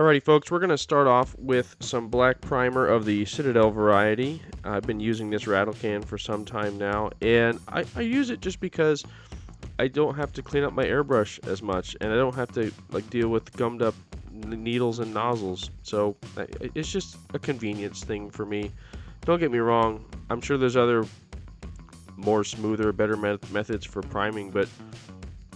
Alrighty folks, we're going to start off with some black primer of the Citadel variety. I've been using this rattle can for some time now, and I use it just because I don't have to clean up my airbrush as much, and I don't have to deal with gummed up needles and nozzles. So it's just a convenience thing for me. Don't get me wrong, I'm sure there's other more smoother, better methods for priming, but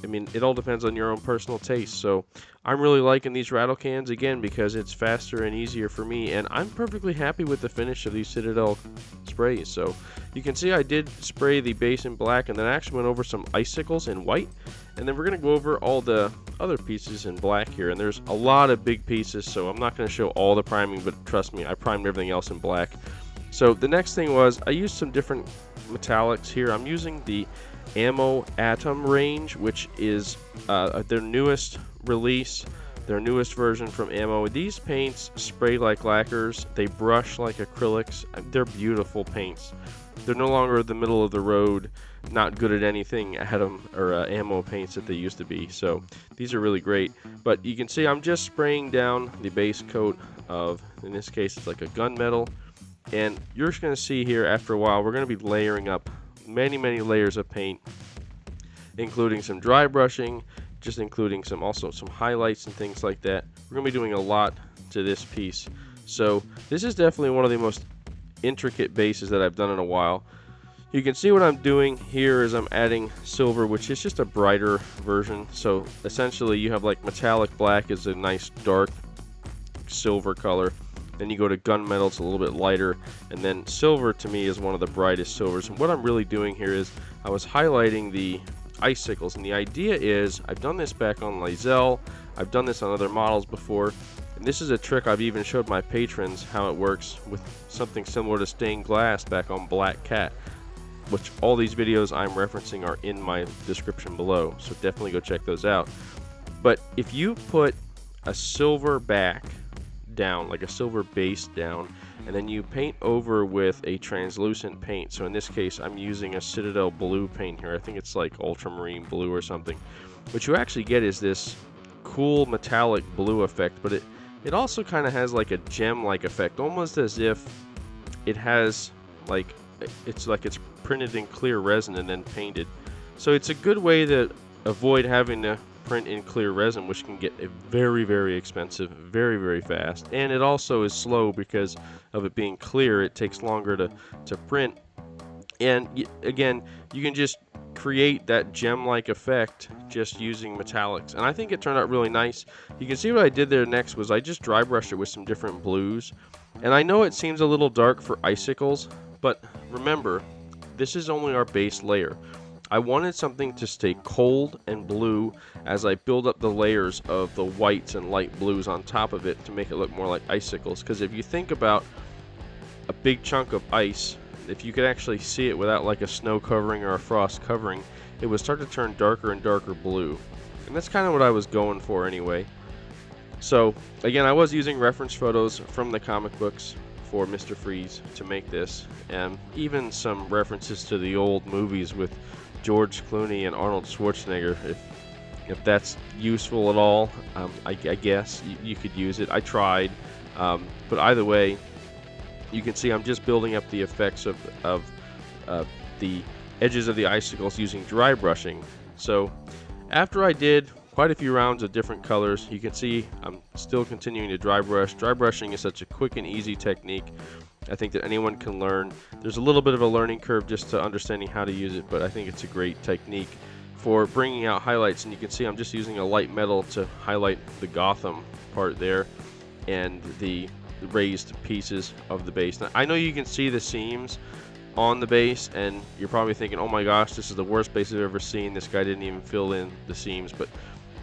I mean, it all depends on your own personal taste. So I'm really liking these rattle cans again because it's faster and easier for me, and I'm perfectly happy with the finish of these Citadel sprays. So you can see I did spray the base in black, and then I actually went over some icicles in white, and then we're going to go over all the other pieces in black here. And there's a lot of big pieces, so I'm not going to show all the priming, but trust me, I primed everything else in black. So the next thing was I used some different metallics here. I'm using the Ammo Atom range, which is their newest release, their newest version from Ammo. These paints spray like lacquers, they brush like acrylics. They're beautiful paints. They're no longer the middle of the road, not good at anything Atom or Ammo paints that they used to be. So these are really great. But you can see I'm just spraying down the base coat of, in this case, it's like a gunmetal. And you're just going to see here after a while, we're going to be layering up many layers of paint, including some dry brushing, just including some highlights and things like that. We're going to be doing a lot to this piece. So this is definitely one of the most intricate bases that I've done in a while. You can see what I'm doing here is I'm adding silver, which is just a brighter version. So essentially you have like metallic black is a nice dark silver color. Then you go to gunmetal, it's a little bit lighter, and then silver to me is one of the brightest silvers. And what I'm really doing here is I was highlighting the icicles, and the idea is I've done this back on Lysel, I've done this on other models before, and this is a trick I've even showed my patrons how it works with something similar to stained glass back on Black Cat, which all these videos I'm referencing are in my description below, so definitely go check those out. But if you put a silver back down, like a silver base down, and then you paint over with a translucent paint. So in this case I'm using a Citadel blue paint here. I think it's like ultramarine blue or something. What you actually get is this cool metallic blue effect, but it also kind of has like a gem like effect, almost as if it has it's printed in clear resin and then painted. So it's a good way to avoid having to print in clear resin, which can get very expensive very fast, and it also is slow because of it being clear. It takes longer to print, and again, you can just create that gem-like effect just using metallics, and I think it turned out really nice. You can see what I did there next was I just dry brushed it with some different blues, and I know it seems a little dark for icicles, but remember, this is only our base layer. I wanted something to stay cold and blue as I build up the layers of the whites and light blues on top of it to make it look more like icicles. Because if you think about a big chunk of ice, if you could actually see it without like a snow covering or a frost covering, it would start to turn darker and darker blue. And that's kind of what I was going for anyway. So again, I was using reference photos from the comic books for Mr. Freeze to make this, and even some references to the old movies with George Clooney and Arnold Schwarzenegger. If that's useful at all, I guess you could use it. I tried, but either way, you can see I'm just building up the effects of the edges of the icicles using dry brushing. So after I did quite a few rounds of different colors, you can see I'm still continuing to dry brush. Dry brushing is such a quick and easy technique. I think that anyone can learn. There's a little bit of a learning curve just to understanding how to use it, but I think it's a great technique for bringing out highlights. And you can see I'm just using a light metal to highlight the Gotham part there and the raised pieces of the base. Now, I know you can see the seams on the base, and you're probably thinking, oh my gosh, this is the worst base I've ever seen. This guy didn't even fill in the seams, but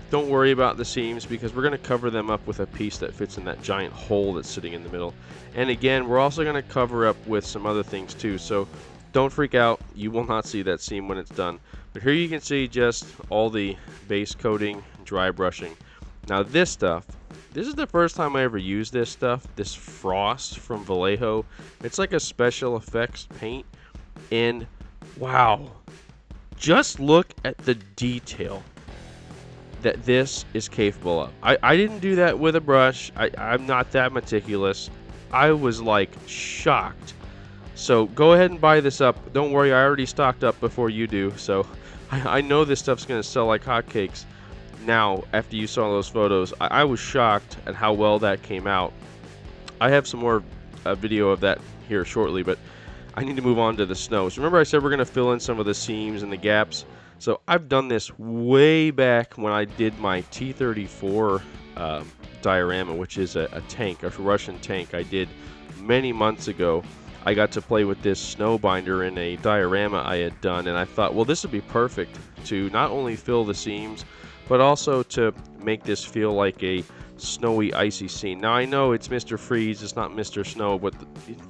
don't worry about the seams because we're going to cover them up with a piece that fits in that giant hole that's sitting in the middle. And again, we're also going to cover up with some other things too, so don't freak out. You will not see that seam when it's done. But here you can see just all the base coating, dry brushing. Now this stuff, this is the first time I ever used this stuff, this Frost from Vallejo. It's like a special effects paint, and wow, just look at the detail. that this is capable of. I didn't do that with a brush. I'm not that meticulous. I was like shocked. So go ahead and buy this up. Don't worry, I already stocked up before you do. So I know this stuff's going to sell like hotcakes. Now, after you saw those photos, I was shocked at how well that came out. I have some more video of that here shortly, but I need to move on to the snow. So remember I said we're going to fill in some of the seams and the gaps. So I've done this way back when I did my T-34 diorama, which is a tank, a Russian tank I did many months ago. I got to play with this snow binder in a diorama I had done, and I thought, well, this would be perfect to not only fill the seams, but also to make this feel like a snowy, icy scene. Now I know it's Mr. Freeze, it's not Mr. Snow, but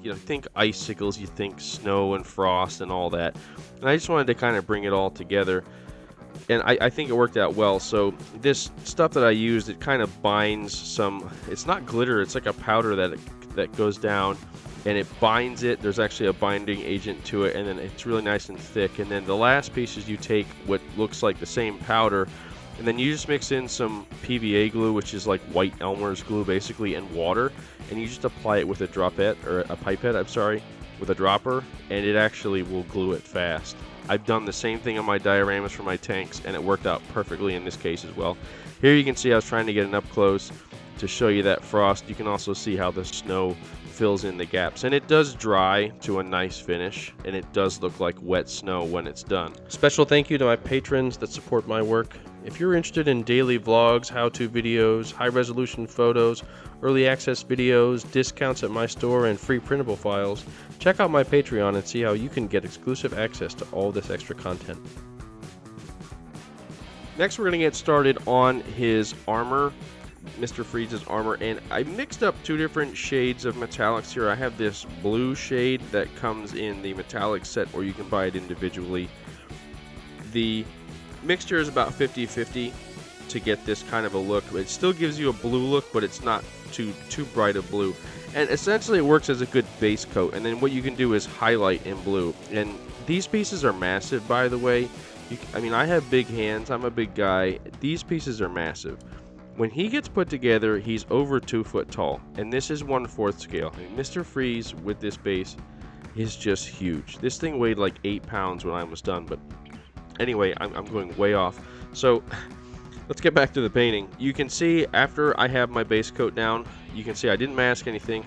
you know, think icicles, you think snow and frost and all that. And I just wanted to kind of bring it all together, and I think it worked out well. So this stuff that I used, it kind of binds some. It's not glitter; it's like a powder that goes down, and it binds it. There's actually a binding agent to it, and then it's really nice and thick. And then the last piece is you take what looks like the same powder, and then you just mix in some PVA glue, which is like white Elmer's glue basically, and water, and you just apply it with a dropette, or a pipette, I'm sorry, with a dropper, and it actually will glue it fast. I've done the same thing on my dioramas for my tanks, and it worked out perfectly in this case as well. Here you can see I was trying to get an up close to show you that frost. You can also see how the snow fills in the gaps, and it does dry to a nice finish, and it does look like wet snow when it's done. Special thank you to my patrons that support my work. If you're interested in daily vlogs, how-to videos, high-resolution photos, early access videos, discounts at my store, and free printable files, check out my Patreon and see how you can get exclusive access to all this extra content. Next, we're going to get started on his armor, Mr. Freeze's armor, and I mixed up two different shades of metallics here. I have this blue shade that comes in the metallic set, or you can buy it individually. The mixture is about 50-50 to get this kind of a look. It still gives you a blue look, but it's not too bright a blue. And essentially it works as a good base coat, and then what you can do is highlight in blue. And these pieces are massive, by the way. I mean, I have big hands, I'm a big guy. These pieces are massive. When he gets put together, he's over 2 foot tall, and this is 1/4 scale. I mean, Mr. Freeze with this base is just huge. This thing weighed like 8 pounds when I was done, but anyway, I'm going way off. So let's get back to the painting. You can see after I have my base coat down, you can see I didn't mask anything.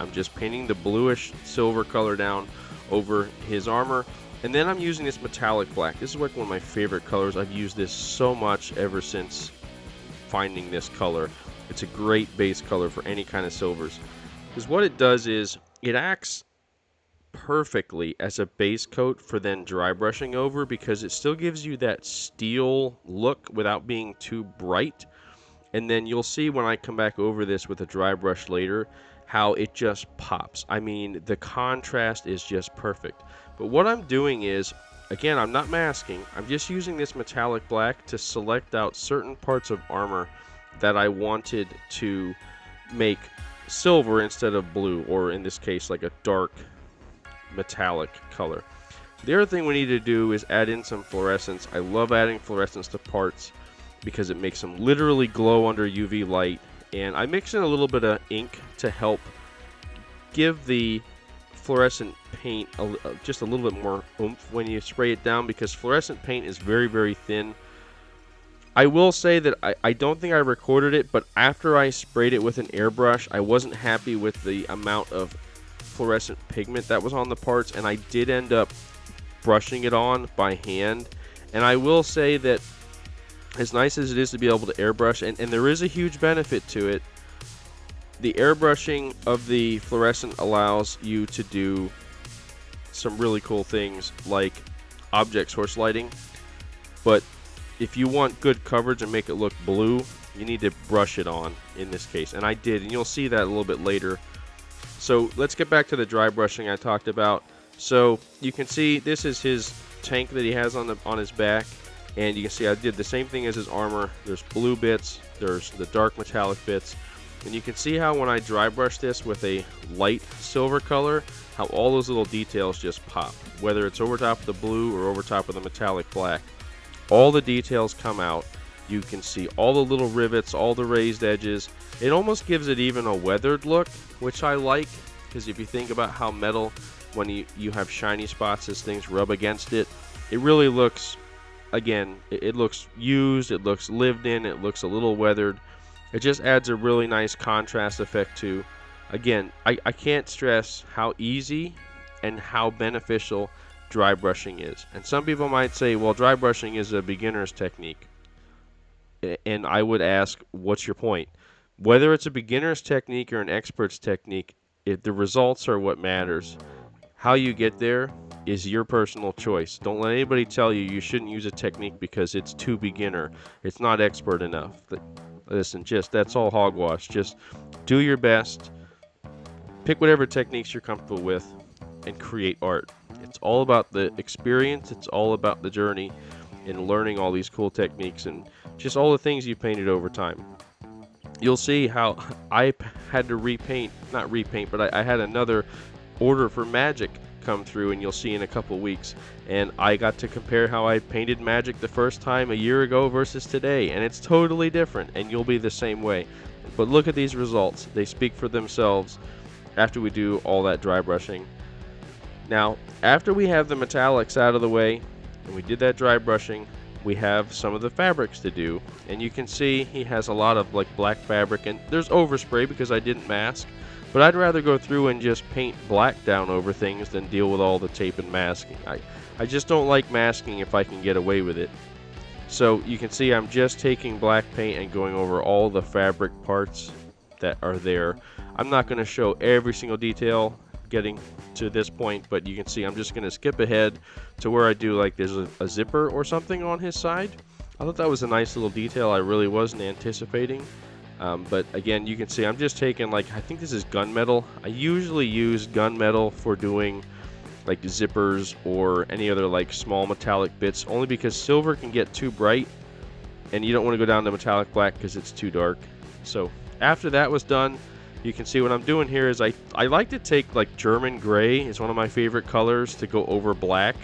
I'm just painting the bluish silver color down over his armor, and then I'm using this metallic black. This is like one of my favorite colors. I've used this so much ever since finding this color. It's a great base color for any kind of silvers, because what it does is it acts perfectly as a base coat for then dry brushing over, because it still gives you that steel look without being too bright. And then you'll see when I come back over this with a dry brush later how it just pops. I mean, the contrast is just perfect. But what I'm doing is, again, I'm not masking. I'm just using this metallic black to select out certain parts of armor that I wanted to make silver instead of blue, or in this case like a dark metallic color. The other thing we need to do is add in some fluorescence. I love adding fluorescence to parts because it makes them literally glow under UV light, and I mix in a little bit of ink to help give the fluorescent paint just a little bit more oomph when you spray it down, because fluorescent paint is very thin. I will say that I don't think I recorded it, but after I sprayed it with an airbrush, I wasn't happy with the amount of fluorescent pigment that was on the parts, and I did end up brushing it on by hand. And I will say that as nice as it is to be able to airbrush, and there is a huge benefit to it, the airbrushing of the fluorescent allows you to do some really cool things like object source lighting. But if you want good coverage and make it look blue, you need to brush it on in this case, and I did, and you'll see that a little bit later. So let's get back to the dry brushing I talked about. So you can see this is his tank that he has on his back, and you can see I did the same thing as his armor. There's blue bits, there's the dark metallic bits, and you can see how when I dry brush this with a light silver color, how all those little details just pop, whether it's over top of the blue or over top of the metallic black. All the details come out, You can see all the little rivets, all the raised edges. It almost gives it even a weathered look, which I like, because if you think about how metal, when you have shiny spots as things rub against it, it really looks, again, it looks used, it looks lived in, it looks a little weathered. It just adds a really nice contrast effect to, again, I can't stress how easy and how beneficial dry brushing is. And some people might say, well, dry brushing is a beginner's technique. And I would ask, what's your point? Whether it's a beginner's technique or an expert's technique, the results are what matters. How you get there is your personal choice. Don't let anybody tell you you shouldn't use a technique because it's too beginner. It's not expert enough. Listen, that's all hogwash. Just do your best. Pick whatever techniques you're comfortable with and create art. It's all about the experience. It's all about the journey and learning all these cool techniques and just all the things you painted over time. You'll see how I had to not repaint, but I had another order for Magic come through, and you'll see in a couple weeks. And I got to compare how I painted Magic the first time a year ago versus today, and it's totally different, and you'll be the same way. But look at these results. They speak for themselves after we do all that dry brushing. Now, after we have the metallics out of the way, and we did that dry brushing, we have some of the fabrics to do. And you can see he has a lot of like black fabric, and there's overspray because I didn't mask. But I'd rather go through and just paint black down over things than deal with all the tape and masking. I just don't like masking if I can get away with it. So you can see I'm just taking black paint and going over all the fabric parts that are there. I'm not going to show every single detail getting to this point, but you can see I'm just going to skip ahead to where I do like there's a zipper or something on his side. I thought that was a nice little detail I really wasn't anticipating. But again, you can see I'm just taking, like, I think this is gunmetal. I usually use gunmetal for doing like zippers or any other like small metallic bits, only because silver can get too bright and you don't want to go down to metallic black because it's too dark. So after that was done, you can see what I'm doing here is I like to take like German gray. It's one of my favorite colors to go over black.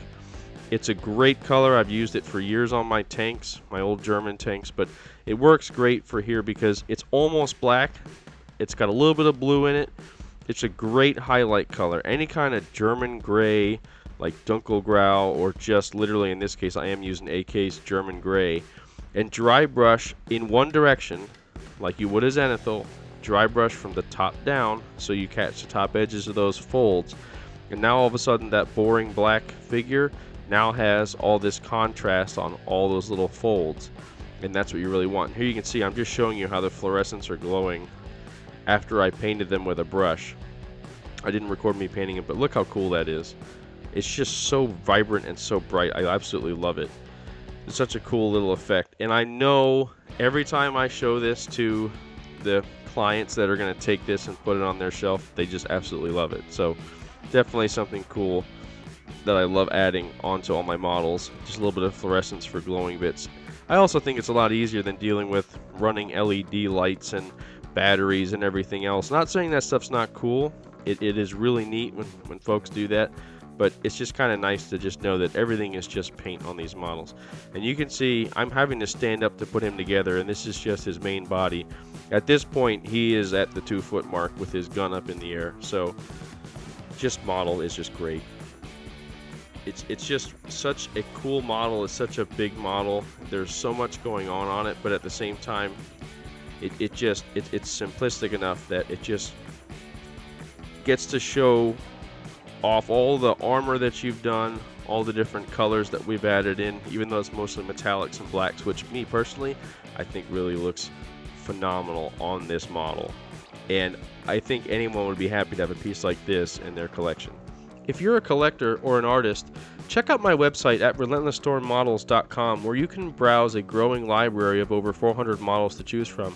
It's a great color. I've used it for years on my tanks, my old German tanks, but it works great for here because it's almost black. It's got a little bit of blue in it. It's a great highlight color. Any kind of German gray, like Dunkelgrau, or just literally in this case I am using AK's German gray, and dry brush in one direction like you would a zenithal. Dry brush from the top down so you catch the top edges of those folds, and now all of a sudden that boring black figure now has all this contrast on all those little folds, and that's what you really want. Here you can see I'm just showing you how the fluorescents are glowing after I painted them with a brush. I didn't record me painting it, but look how cool that is. It's just so vibrant and so bright. I absolutely love it. It's such a cool little effect, and I know every time I show this to the clients that are going to take this and put it on their shelf, they just absolutely love it. So definitely something cool that I love adding onto all my models. Just a little bit of fluorescence for glowing bits. I also think it's a lot easier than dealing with running LED lights and batteries and everything else. Not saying that stuff's not cool. It is really neat when folks do that, but it's just kind of nice to just know that everything is just paint on these models. And you can see I'm having to stand up to put him together, and this is just his main body. At this point, he is at the 2-foot mark with his gun up in the air. So just model is just great. It's just such a cool model. It's such a big model. There's so much going on it, but at the same time, it's simplistic enough that it just gets to show off all the armor that you've done, all the different colors that we've added in, even though it's mostly metallics and blacks, which me personally, I think really looks phenomenal on this model. And I think anyone would be happy to have a piece like this in their collection. If you're a collector or an artist, check out my website at relentlessstormmodels.com, where you can browse a growing library of over 400 models to choose from.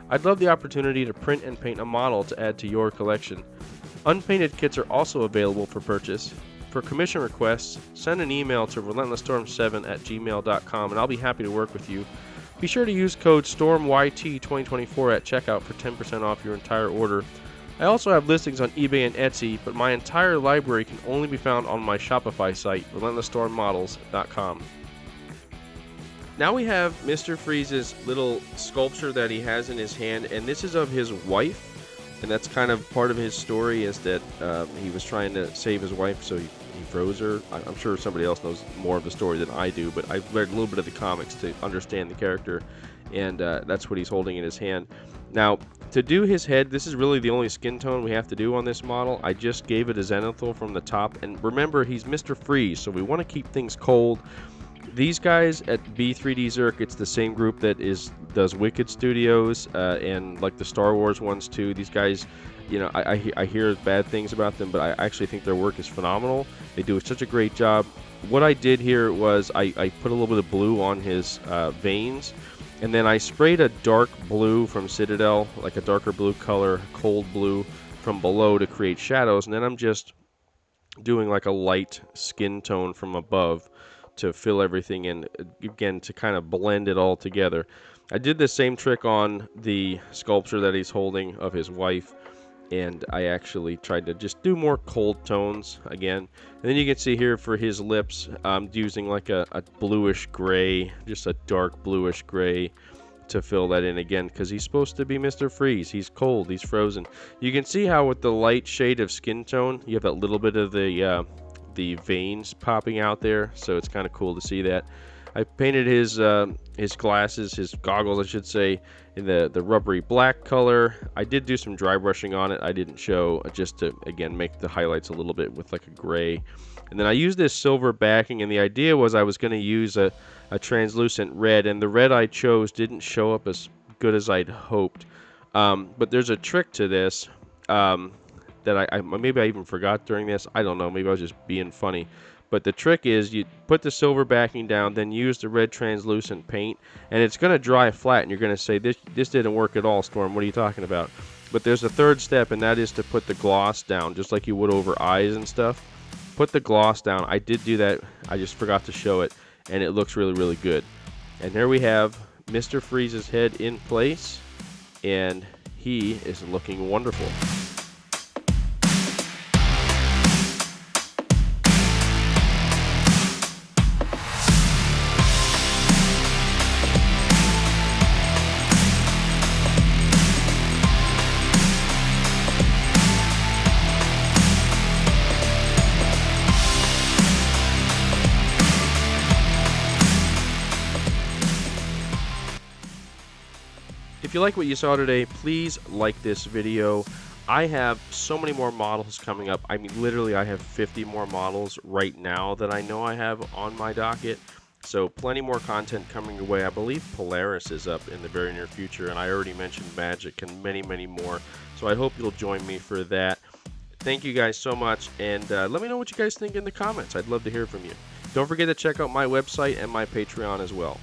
I'd love the opportunity to print and paint a model to add to your collection. Unpainted kits are also available for purchase. For commission requests, send an email to relentlessstorm7@gmail.com and I'll be happy to work with you. Be sure to use code STORMYT2024 at checkout for 10% off your entire order. I also have listings on eBay and Etsy, but my entire library can only be found on my Shopify site, relentlessstormmodels.com. Now we have Mr. Freeze's little sculpture that he has in his hand, and this is of his wife. And that's kind of part of his story, is that he was trying to save his wife, so he froze her. I'm sure somebody else knows more of the story than I do, but I've read a little bit of the comics to understand the character, and that's what he's holding in his hand. Now, to do his head, this is really the only skin tone we have to do on this model. I just gave it a zenithal from the top, and remember, he's Mr. Freeze, so we want to keep things cold. These guys at B3D Zerk, it's the same group that does Wicked Studios and like the Star Wars ones too. These guys, you know, I hear bad things about them, but I actually think their work is phenomenal. They do such a great job. What I did here was I put a little bit of blue on his veins, and then I sprayed a dark blue from Citadel, like a darker blue color, cold blue from below to create shadows, and then I'm just doing like a light skin tone from above to fill everything in, again, to kind of blend it all together. I did the same trick on the sculpture that he's holding of his wife, and I actually tried to just do more cold tones again. And then you can see here for his lips, I'm using like a bluish gray, just a dark bluish gray to fill that in again, because he's supposed to be Mr. Freeze. He's cold, he's frozen. You can see how with the light shade of skin tone, you have that little bit of the veins popping out there, so it's kind of cool to see that. I painted his glasses, his goggles I should say, in the rubbery black color. I did do some dry brushing on it. I didn't show, just to again make the highlights a little bit with like a gray. And then I used this silver backing, and the idea was I was going to use a translucent red, and the red I chose didn't show up as good as I'd hoped. But there's a trick to this. That I maybe I even forgot during this. I don't know. Maybe I was just being funny. But the trick is you put the silver backing down, then use the red translucent paint, and it's going to dry flat, and you're going to say, this didn't work at all, Storm. What are you talking about? But there's a third step, and that is to put the gloss down, just like you would over eyes and stuff. Put the gloss down. I did do that. I just forgot to show it, and it looks really, really good. And there we have Mr. Freeze's head in place, and he is looking wonderful. If you like what you saw today, please like this video. I have so many more models coming up. I mean, literally, I have 50 more models right now that I know I have on my docket. So plenty more content coming your way. I believe Polaris is up in the very near future, and I already mentioned Magic and many, many more. So I hope you'll join me for that. Thank you guys so much, and let me know what you guys think in the comments. I'd love to hear from you. Don't forget to check out my website and my Patreon as well.